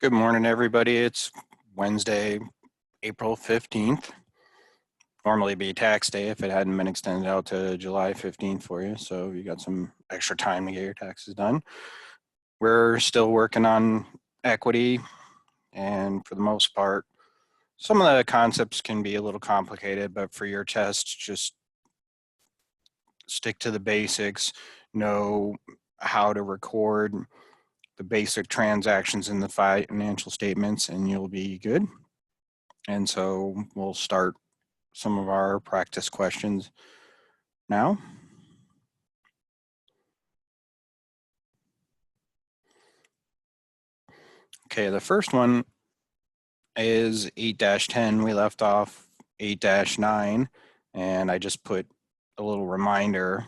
Good morning, everybody. It's Wednesday, April 15th. Normally be tax day if it hadn't been extended out to July 15th for you. So you got some extra time to get your taxes done. We're still working on equity, and for the most part, some of the concepts can be a little complicated, but for your test, just stick to the basics, know how to record the basic transactions in the financial statements, and you'll be good. And so we'll start some of our practice questions now. Okay, the first one is 8-10. We left off 8-9, and I just put a little reminder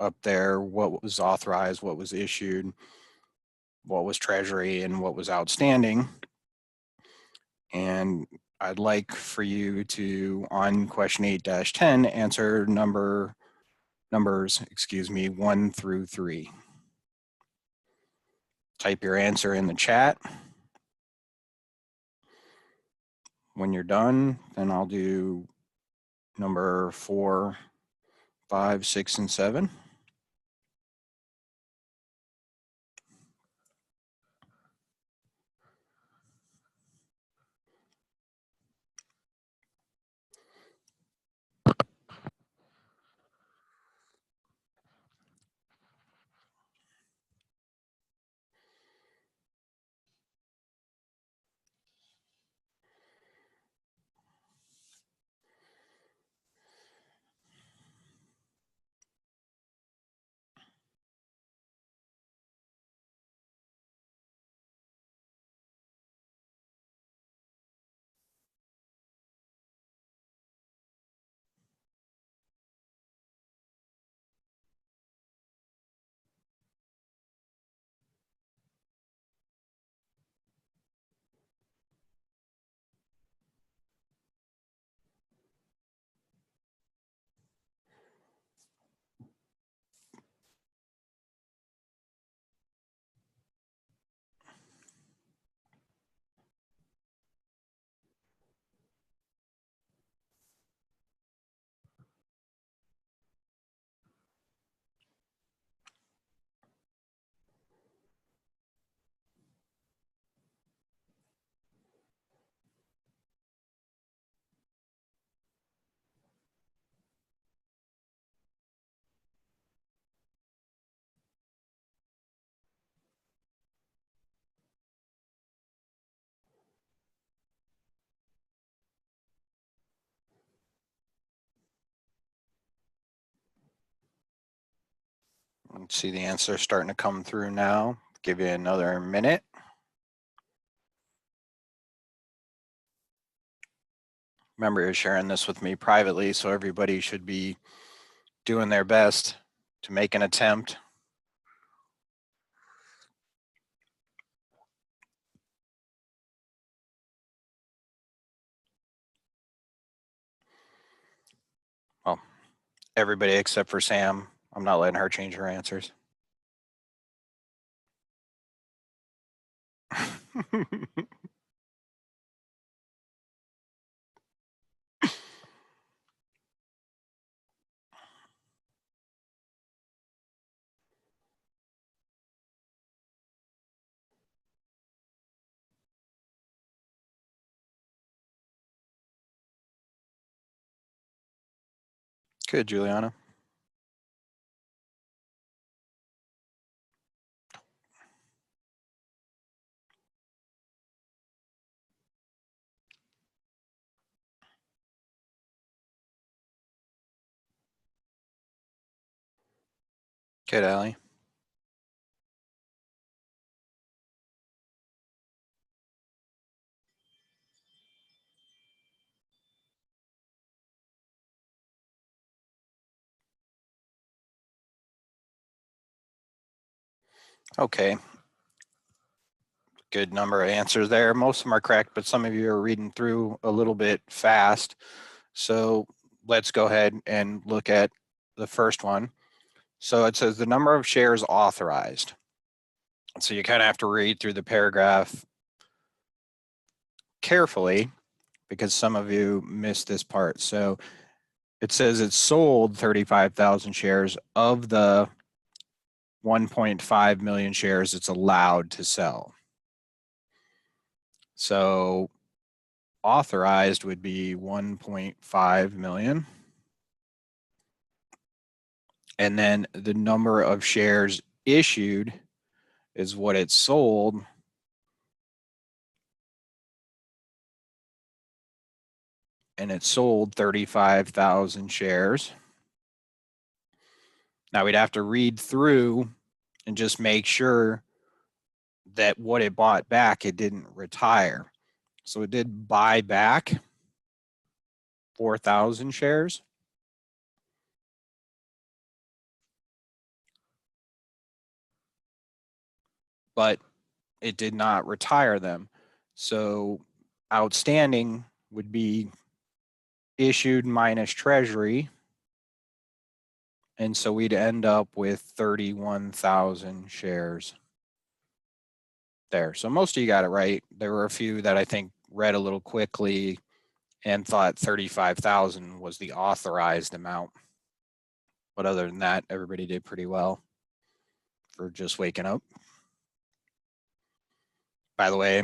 up there what was authorized, what was issued, what was treasury, and what was outstanding. And I'd like for you to, on question 8-10, answer numbers 1 through 3. Type your answer in the chat. When you're done, then I'll do number 4, 5, 6, and 7. Let's see the answer starting to come through now. Give you another minute. Remember, you're sharing this with me privately, so everybody should be doing their best to make an attempt. Well, everybody except for Sam. I'm not letting her change her answers. Good, Juliana. Good, Allie. Okay. Good number of answers there. Most of them are correct, but some of you are reading through a little bit fast. So let's go ahead and look at the first one. So it says the number of shares authorized. So you kind of have to read through the paragraph carefully because some of you missed this part. So it says it sold 35,000 shares of the 1.5 million shares it's allowed to sell. So authorized would be 1.5 million. And then the number of shares issued is what it sold. And it sold 35,000 shares. Now we'd have to read through and just make sure that what it bought back, it didn't retire. So it did buy back 4,000 shares. But it did not retire them. So outstanding would be issued minus treasury. And so we'd end up with 31,000 shares there. So most of you got it right. There were a few that I think read a little quickly and thought 35,000 was the authorized amount. But other than that, everybody did pretty well for just waking up. By the way,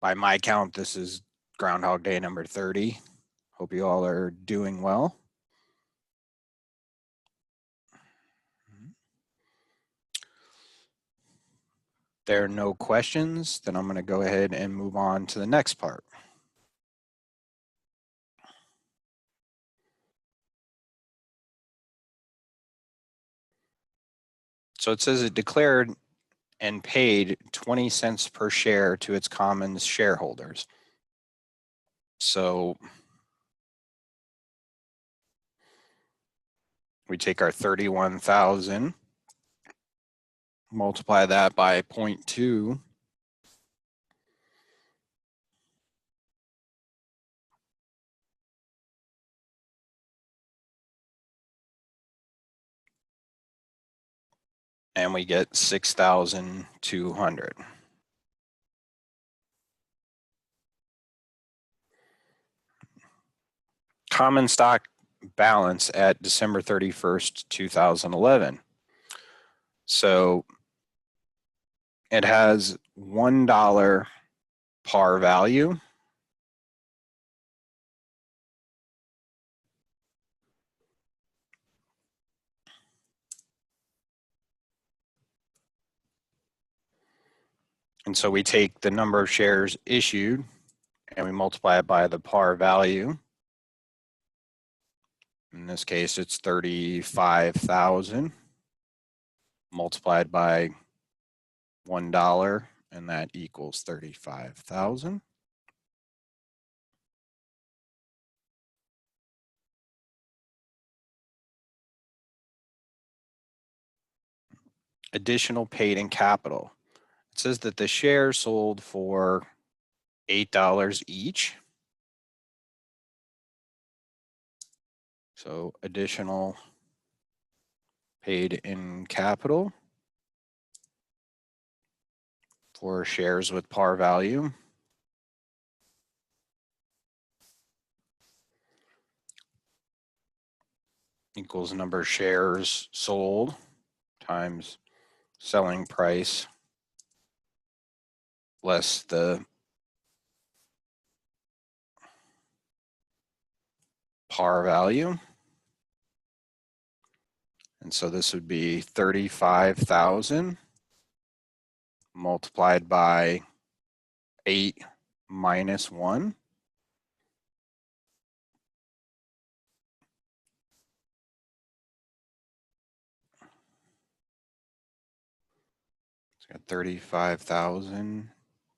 by my count, this is Groundhog Day number 30. Hope you all are doing well. There are no questions, then I'm going to go ahead and move on to the next part. So it says it declared and paid 20 cents per share to its common shareholders. So we take our 31,000, multiply that by 0.2, and we get 6,200. Common stock balance at December 31st, 2011. So it has $1 par value. And so we take the number of shares issued and we multiply it by the par value. In this case, it's 35,000 multiplied by $1, and that equals 35,000. Additional paid in capital. It says that the shares sold for $8 each. So additional paid in capital for shares with par value equals number of shares sold times selling price less the par value. And so this would be 35,000 multiplied by 8 minus 1. So got 35,000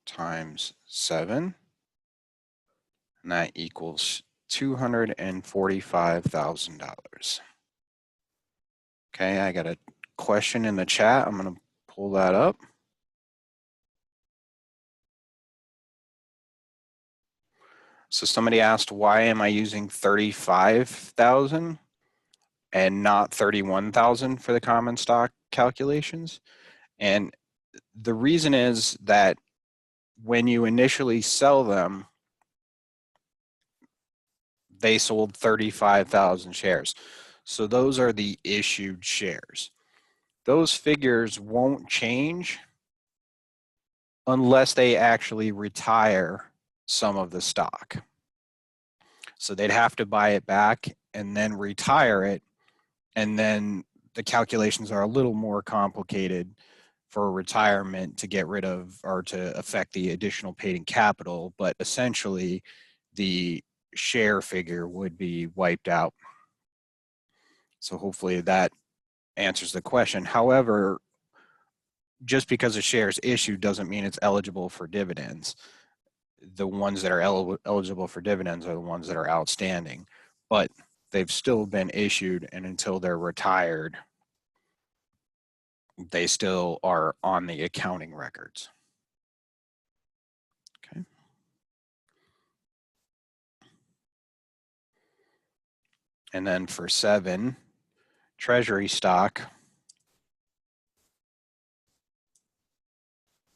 times 7, and that equals $245,000. Okay, I got a question in the chat. I'm going to pull that up. So somebody asked, why am I using 35,000 and not 31,000 for the common stock calculations? And the reason is that when you initially sell them, they sold 35,000 shares. So those are the issued shares. Those figures won't change unless they actually retire some of the stock. So they'd have to buy it back and then retire it. And then the calculations are a little more complicated for retirement to get rid of or to affect the additional paid in capital. But essentially, the share figure would be wiped out. So hopefully that answers the question. However, just because a share is issued doesn't mean it's eligible for dividends. The ones that are eligible for dividends are the ones that are outstanding, but they've still been issued, and until they're retired, they still are on the accounting records. Okay. And then for 7, treasury stock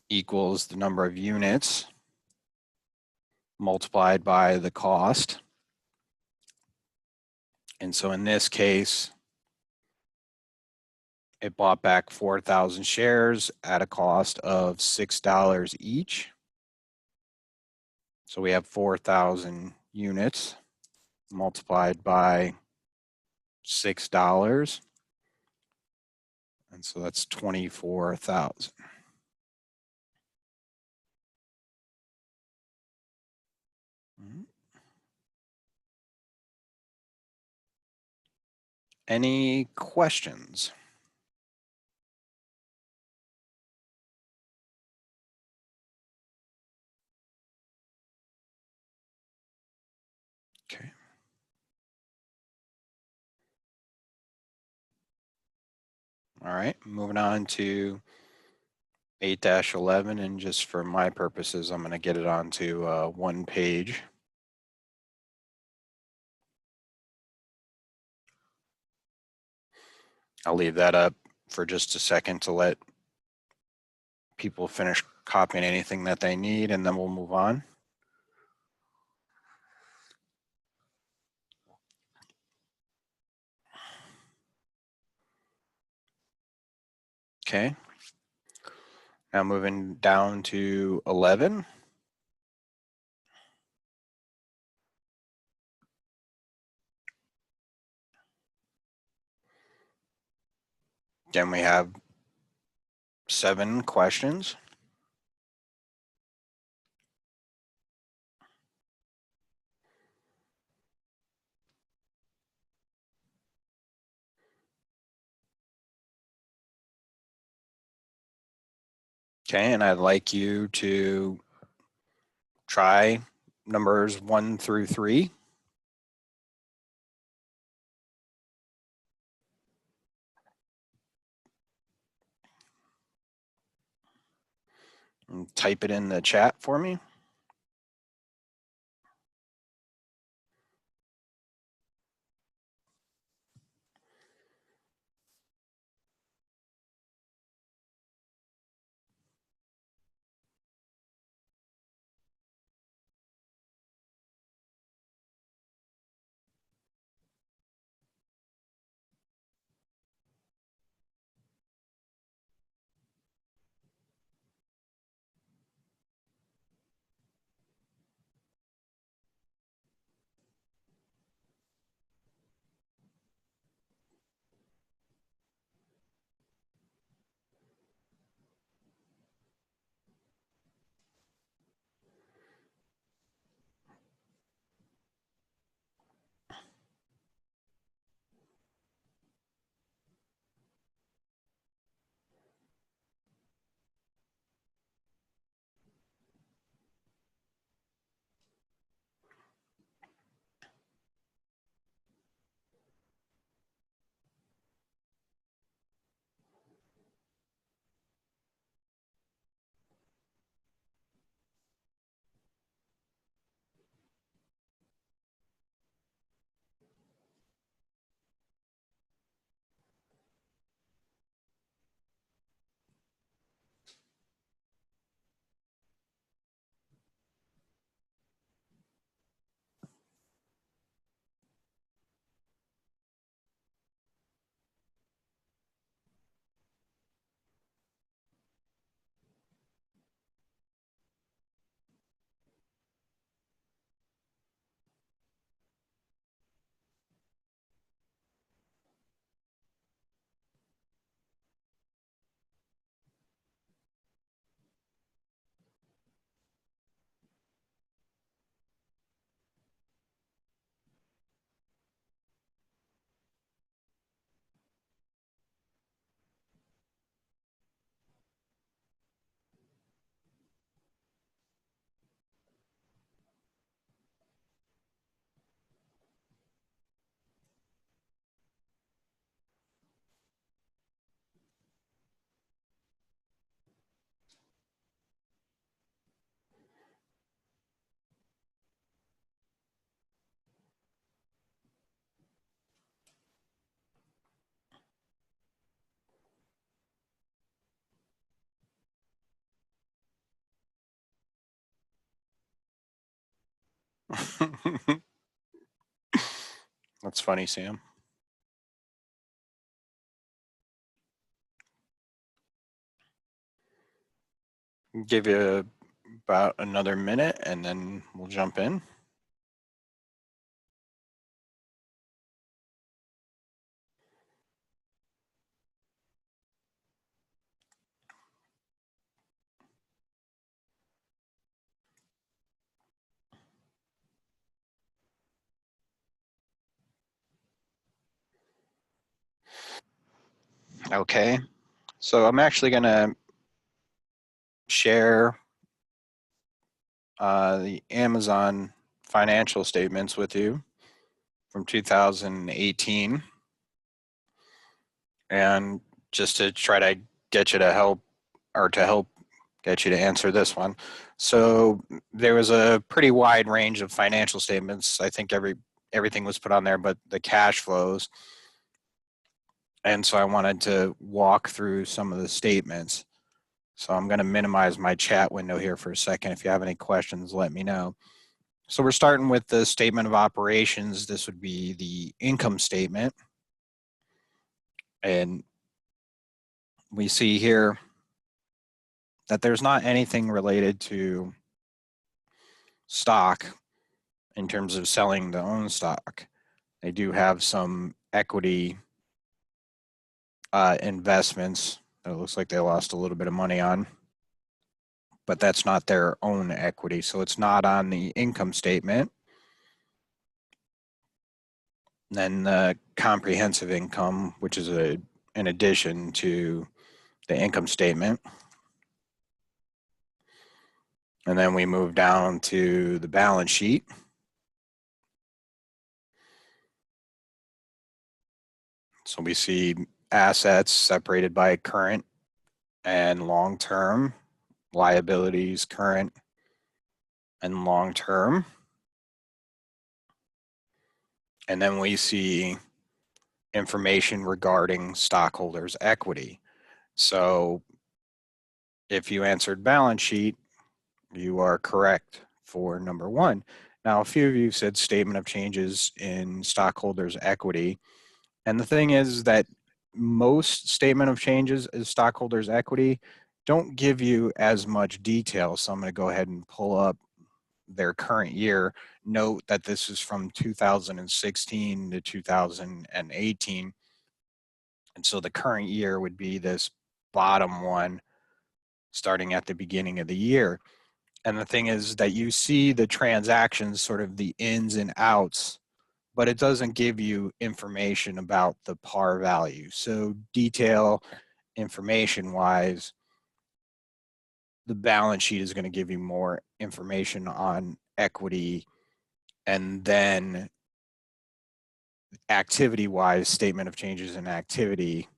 equals the number of units multiplied by the cost. And so in this case, it bought back 4,000 shares at a cost of $6 each. So we have 4,000 units multiplied by $6. And so that's 24,000. Any questions? Okay. All right, moving on to 8-11, and just for my purposes, I'm going to get it onto one page. I'll leave that up for just a second to let people finish copying anything that they need, and then we'll move on. Okay. Now moving down to 11. Again, we have 7 questions. Okay, and I'd like you to try numbers 1 through 3. And type it in the chat for me. That's funny, Sam. Give you about another minute and then we'll jump in. Okay, so I'm actually going to share the Amazon financial statements with you from 2018. And just to try to get you to help get you to answer this one. So there was a pretty wide range of financial statements. I think everything was put on there, but the cash flows. And so I wanted to walk through some of the statements. So I'm going to minimize my chat window here for a second. If you have any questions, let me know. So we're starting with the statement of operations. This would be the income statement. And we see here that there's not anything related to stock in terms of selling the own stock. They do have some equity investments that it looks like they lost a little bit of money on, but that's not their own equity. So it's not on the income statement. And then the comprehensive income, which is in addition to the income statement. And then we move down to the balance sheet. So we see assets separated by current and long-term, liabilities, current and long-term. And then we see information regarding stockholders' equity. So if you answered balance sheet, you are correct for number one. Now, a few of you said statement of changes in stockholders' equity. And the thing is that most statement of changes in stockholders' equity don't give you as much detail. So I'm going to go ahead and pull up their current year. Note that this is from 2016 to 2018. And so the current year would be this bottom one starting at the beginning of the year. And the thing is that you see the transactions, sort of the ins and outs, but it doesn't give you information about the par value. So detail information wise, the balance sheet is going to give you more information on equity, and then activity wise, statement of changes in activity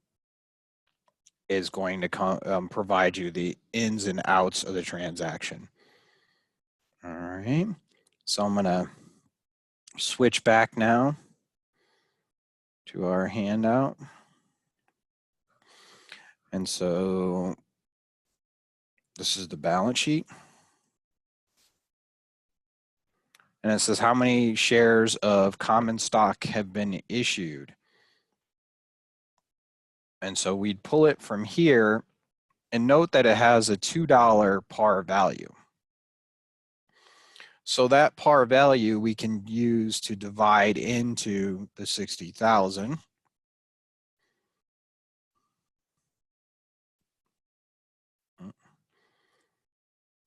is going to provide you the ins and outs of the transaction. All right, so I'm going to switch back now to our handout. And so this is the balance sheet. And it says how many shares of common stock have been issued. And so we'd pull it from here and note that it has a $2 par value. So that par value we can use to divide into the 60,000.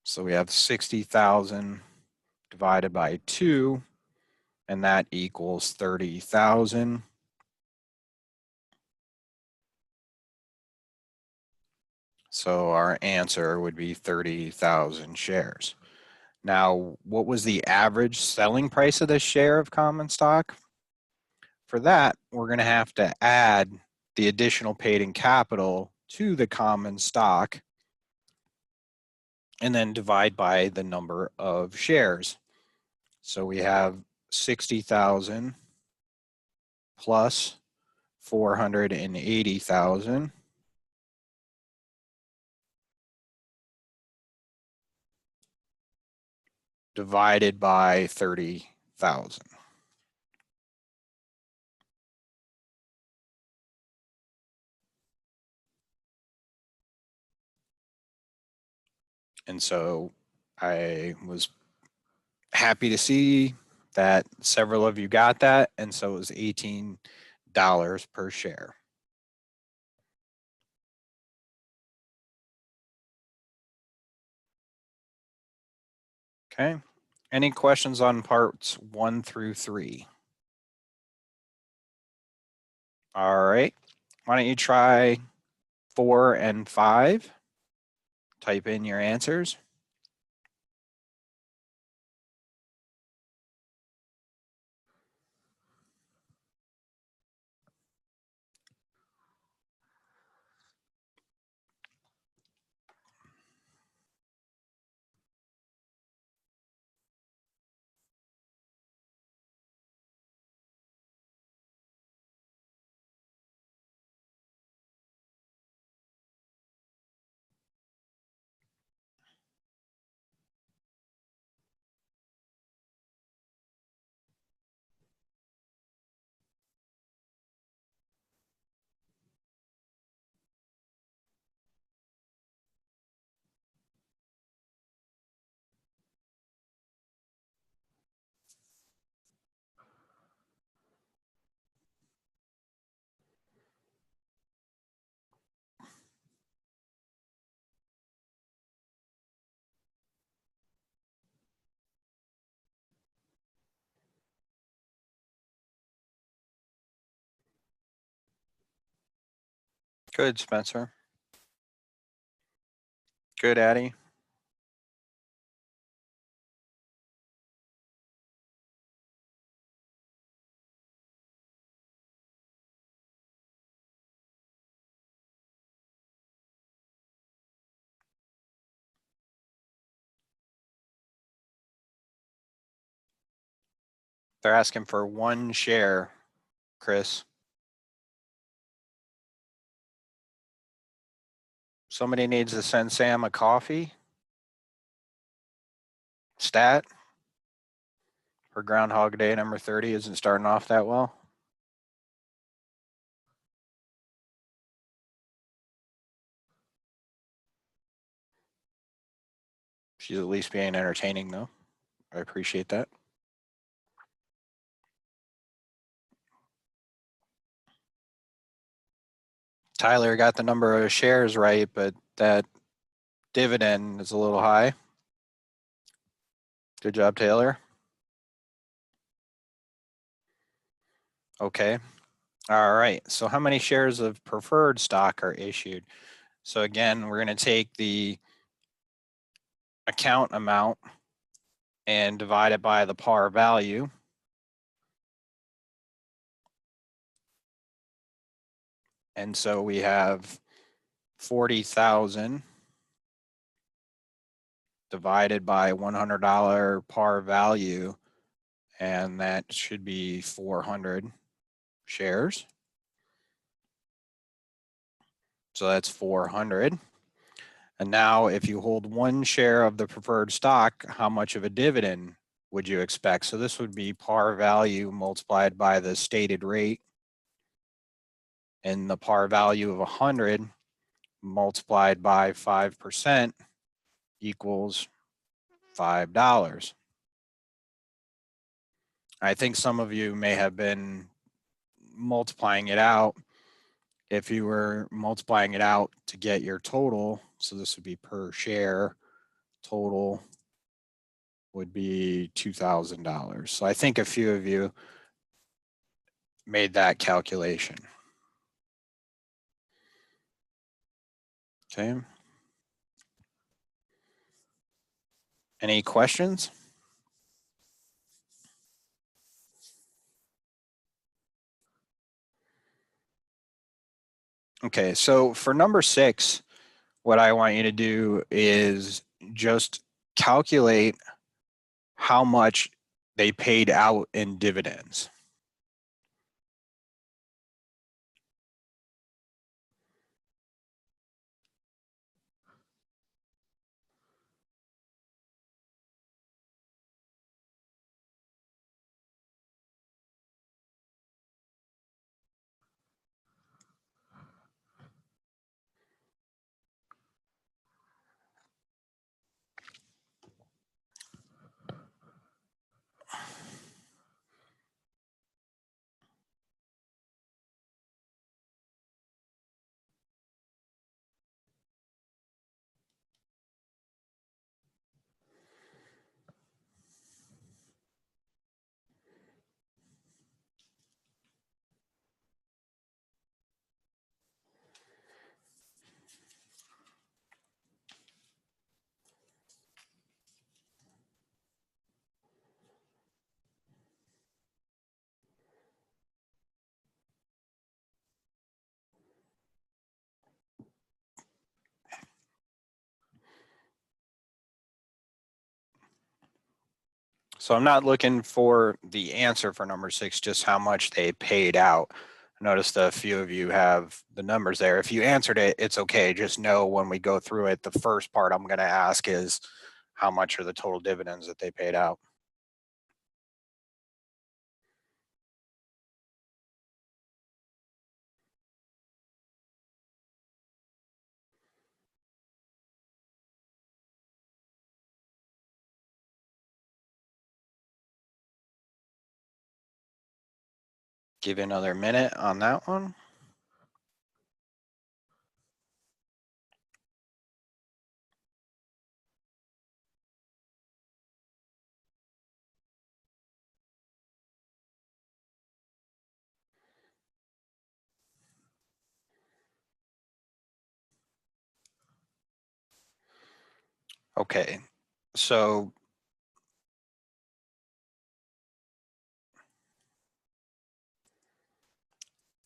So we have 60,000 divided by 2, and that equals 30,000. So our answer would be 30,000 shares. Now, what was the average selling price of this share of common stock? For that, we're going to have to add the additional paid in capital to the common stock and then divide by the number of shares. So we have 60,000 plus 480,000 divided by 30,000. And so I was happy to see that several of you got that. And so it was $18 per share. Okay. Any questions on parts 1 through 3? All right. Why don't you try 4 and 5? Type in your answers. Good, Spencer. Good, Addie. They're asking for 1 share, Chris. Somebody needs to send Sam a coffee. Stat. Her Groundhog Day number 30 isn't starting off that well. She's at least being entertaining, though. I appreciate that. Tyler got the number of shares right, but that dividend is a little high. Good job, Taylor. Okay. All right. So how many shares of preferred stock are issued? So again, we're going to take the account amount and divide it by the par value. And so we have 40,000 divided by $100 par value, and that should be 400 shares. So that's 400. And now if you hold 1 share of the preferred stock, how much of a dividend would you expect? So this would be par value multiplied by the stated rate, and the par value of 100 multiplied by 5% equals $5. I think some of you may have been multiplying it out. If you were multiplying it out to get your total, so this would be per share, total would be $2,000. So I think a few of you made that calculation. Okay. Any questions? Okay, so for number 6, what I want you to do is just calculate how much they paid out in dividends. So I'm not looking for the answer for number 6, just how much they paid out. I noticed a few of you have the numbers there. If you answered it, it's okay. Just know when we go through it, the first part I'm going to ask is how much are the total dividends that they paid out. Give you another minute on that one. Okay, so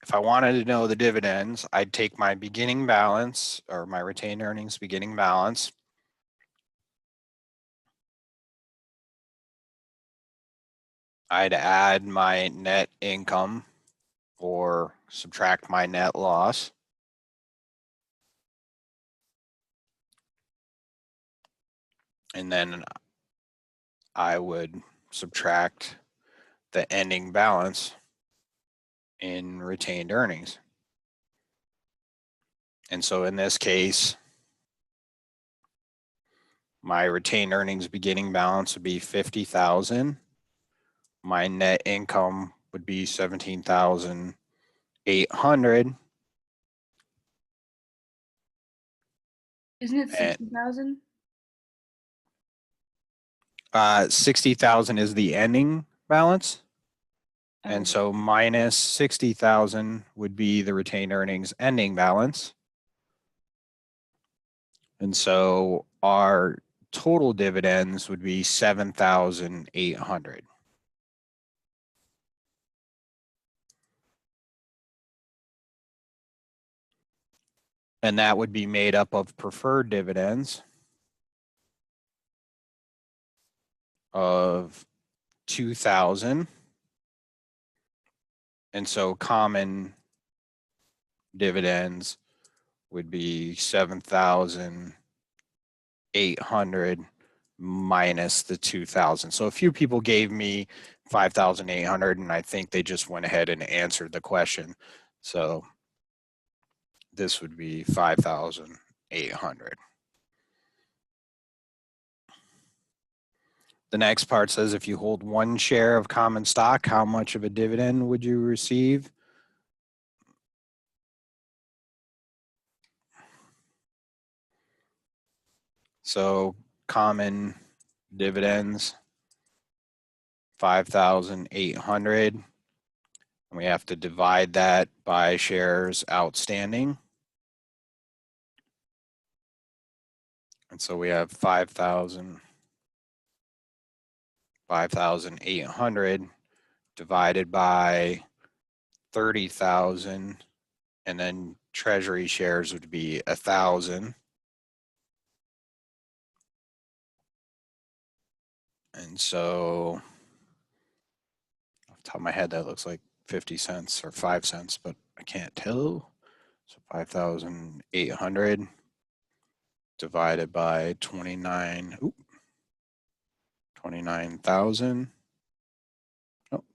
if I wanted to know the dividends, I'd take my beginning balance or my retained earnings beginning balance. I'd add my net income or subtract my net loss. And then I would subtract the ending balance in retained earnings. And so in this case, my retained earnings beginning balance would be 50,000. My net income would be 17,800. Isn't it 60,000? 60,000 is the ending balance. And Oh. so minus 60,000 would be the retained earnings ending balance. And so our total dividends would be 7,800. And that would be made up of preferred dividends of 2,000. And so common dividends would be 7,800 minus the 2,000. So a few people gave me 5,800, and I think they just went ahead and answered the question. So this would be 5,800. The next part says if you hold 1 share of common stock, how much of a dividend would you receive? So common dividends, 5,800. And we have to divide that by shares outstanding. And so we have 5,800 divided by 30,000, and then treasury shares would be 1,000. And so off the top of my head, that looks like 50 cents or 5 cents, but I can't tell. So 5,800 divided by 29,000,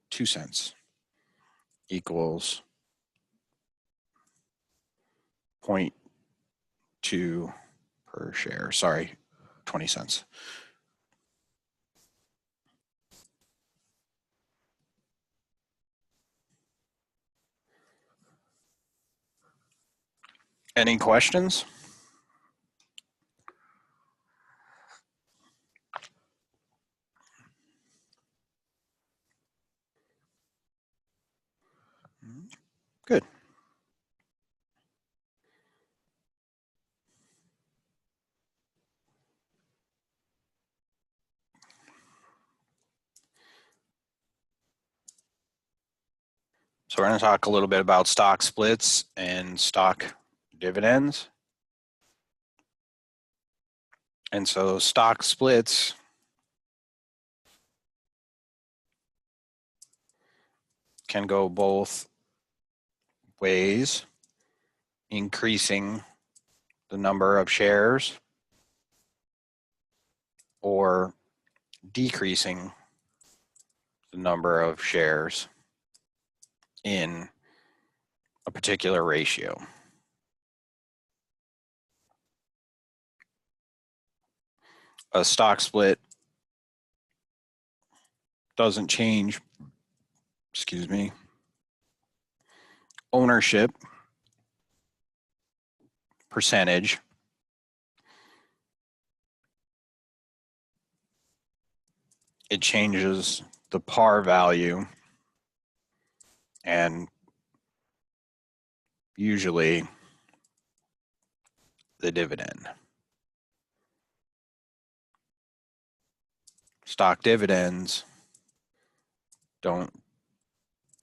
2 cents equals 0.2 per share. Sorry, 20 cents. Any questions? Good. So we're going to talk a little bit about stock splits and stock dividends. And so stock splits can go both ways, increasing the number of shares or decreasing the number of shares in a particular ratio. A stock split doesn't change, ownership percentage. It changes the par value and usually the dividend. Stock dividends don't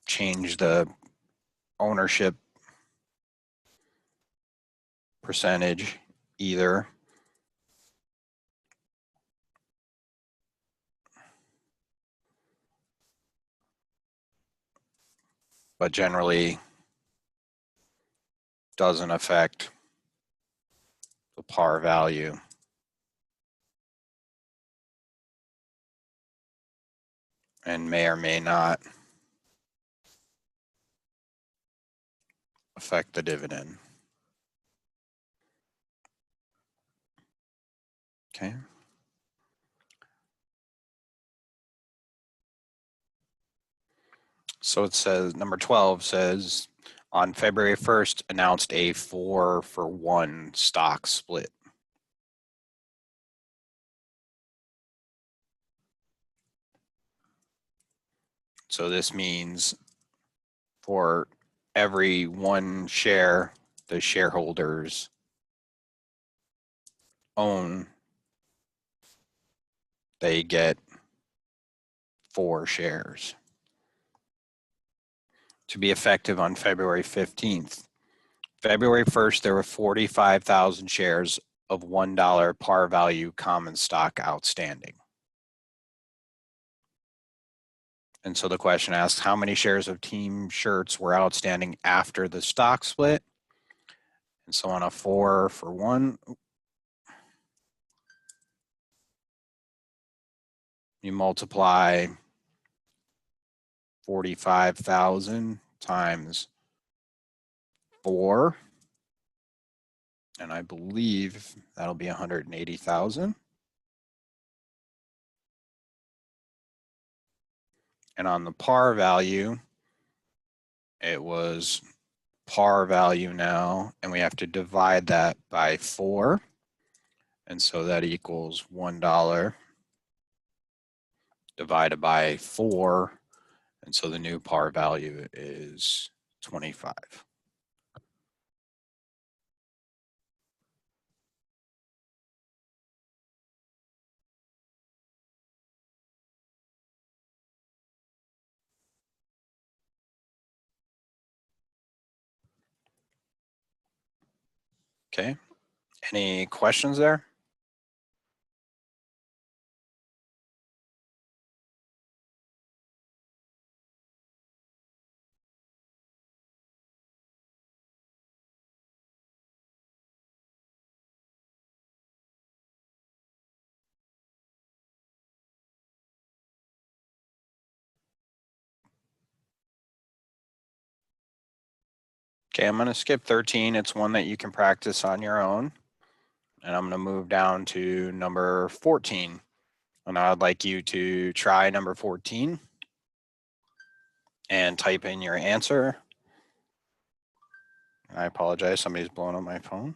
change the ownership percentage either. But generally doesn't affect the par value. And may or may not affect the dividend. Okay. So it says, number 12 says, on February 1st, announced a 4-for-1 stock split. So this means for every 1 share the shareholders own, they get 4 shares. To be effective on February 15th. February 1st, there were 45,000 shares of $1 par value common stock outstanding. And so the question asks, how many shares of Team Shirts were outstanding after the stock split? And so on a 4-for-1, you multiply 45,000 times 4, and I believe that'll be 180,000. And on the par value, it was par value now, and we have to divide that by 4. And so that equals $1 divided by 4. And so the new par value is 25. Okay. Any questions there? Okay, I'm going to skip 13. It's one that you can practice on your own. And I'm going to move down to number 14. And I'd like you to try number 14 and type in your answer. I apologize, somebody's blowing up my phone.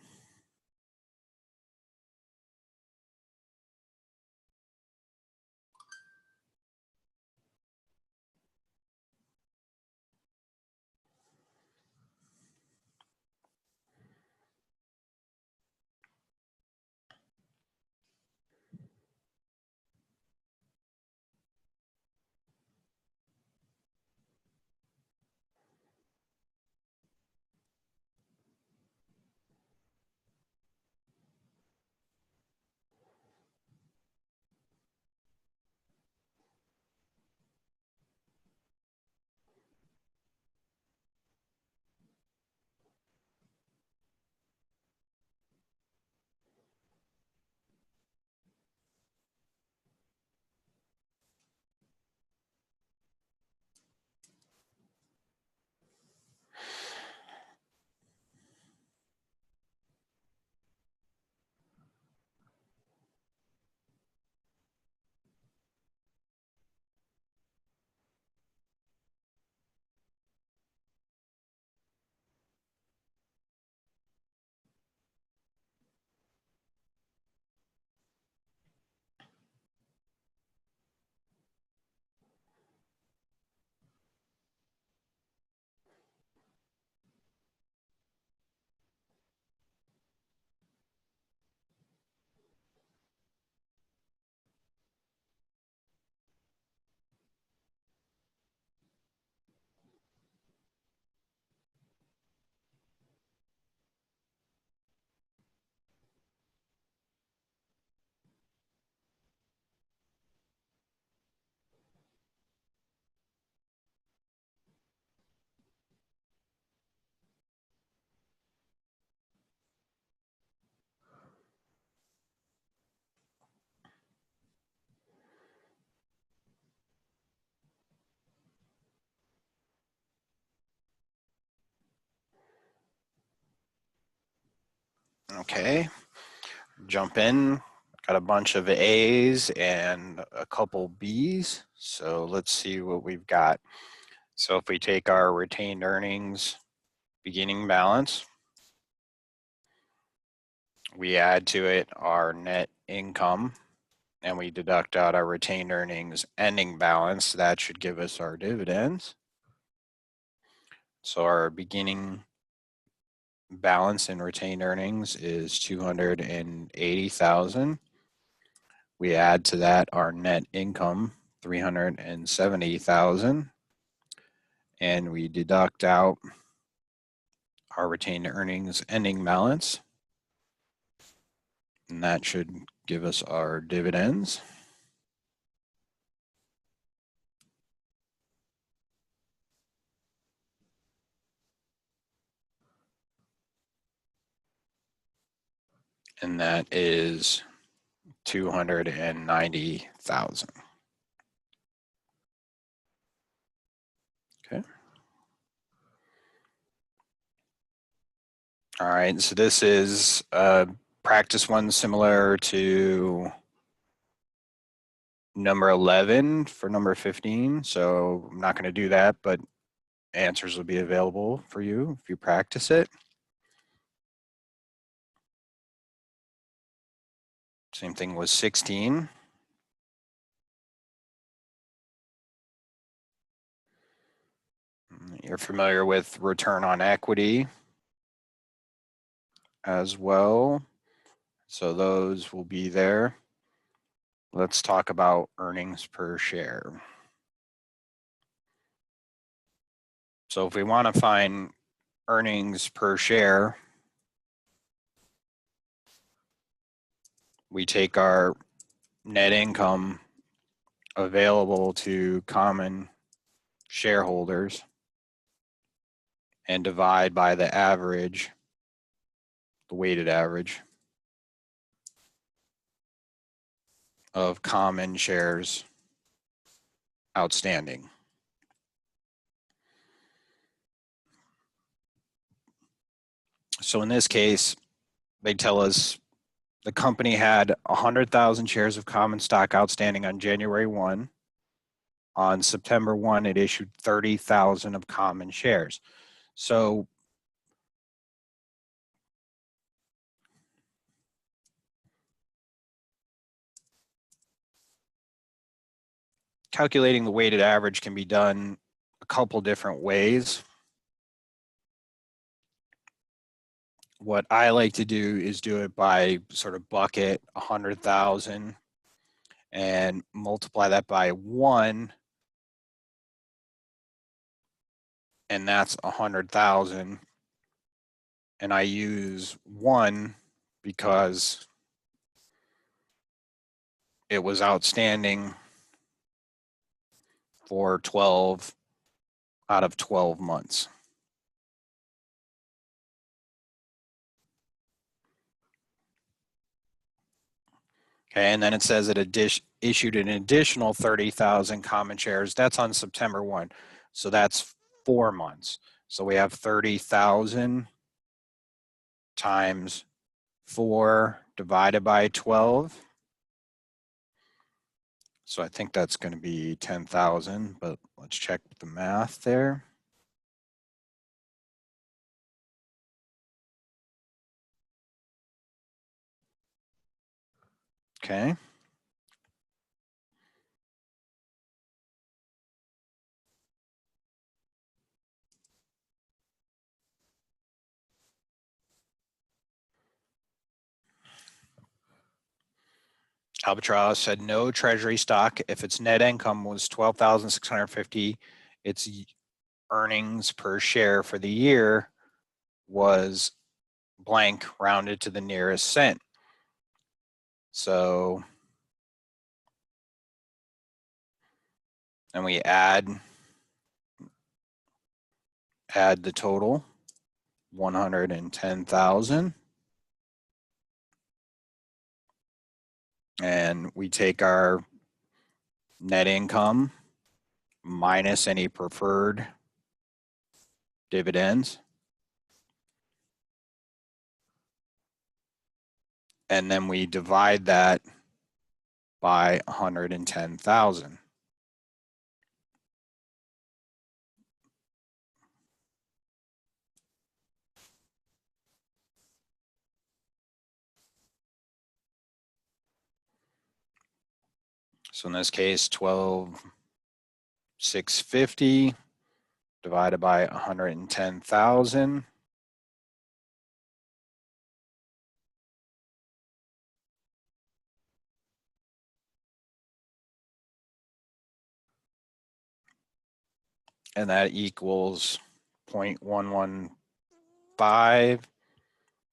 Okay, jump in. Got a bunch of A's and a couple B's. So let's see what we've got. So if we take our retained earnings beginning balance, we add to it our net income, and we deduct out our retained earnings ending balance. That should give us our dividends. So our beginning balance in retained earnings is 280,000. We add to that our net income, 370,000, and we deduct out our retained earnings ending balance, and that should give us our dividends. And that is 290,000. Okay. All right, so this is practice one similar to number 11 for number 15. So I'm not going to do that, but answers will be available for you if you practice it. Same thing with 16. You're familiar with return on equity as well. So those will be there. Let's talk about earnings per share. So if we want to find earnings per share, we take our net income available to common shareholders and divide by the average, the weighted average of common shares outstanding. So in this case, they tell us the company had 100,000 shares of common stock outstanding on January 1. On September 1, it issued 30,000 of common shares. So calculating the weighted average can be done a couple different ways. What I like to do is do it by sort of bucket 100,000 and multiply that by 1, and that's 100,000. And I use 1 because it was outstanding for 12 out of 12 months. Okay, and then it says it issued an additional 30,000 common shares. That's on September 1. So that's 4 months. So we have 30,000 times 4 divided by 12. So I think that's going to be 10,000, but let's check the math there. Okay. Albatross said no treasury stock. If its net income was 12,650, its earnings per share for the year was blank rounded to the nearest cent. So, and we add the total, 110,000. And we take our net income minus any preferred dividends. and then we divide that by 110,000. So in this case, 12,650 divided by 110,000. And that equals 0.115,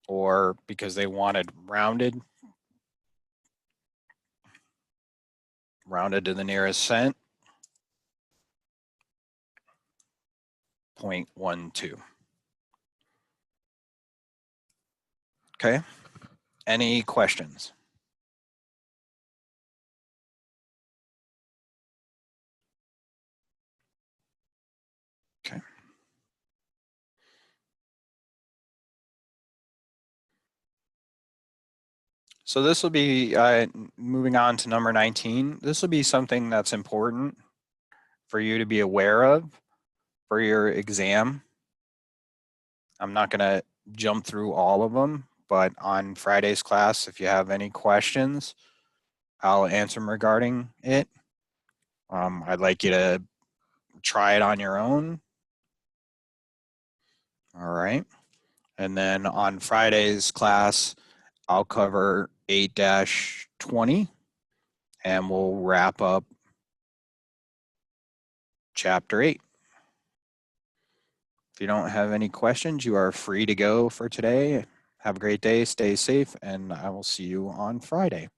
or because they wanted rounded to the nearest cent, 0.12. Okay, any questions? Okay. So this will be, moving on to number 19, this will be something that's important for you to be aware of for your exam. I'm not gonna jump through all of them, but on Friday's class, if you have any questions, I'll answer them regarding it. I'd like you to try it on your own. All right. And then on Friday's class, I'll cover 8-20 and we'll wrap up chapter 8. If you don't have any questions, you are free to go for today. Have a great day, stay safe, and I will see you on Friday.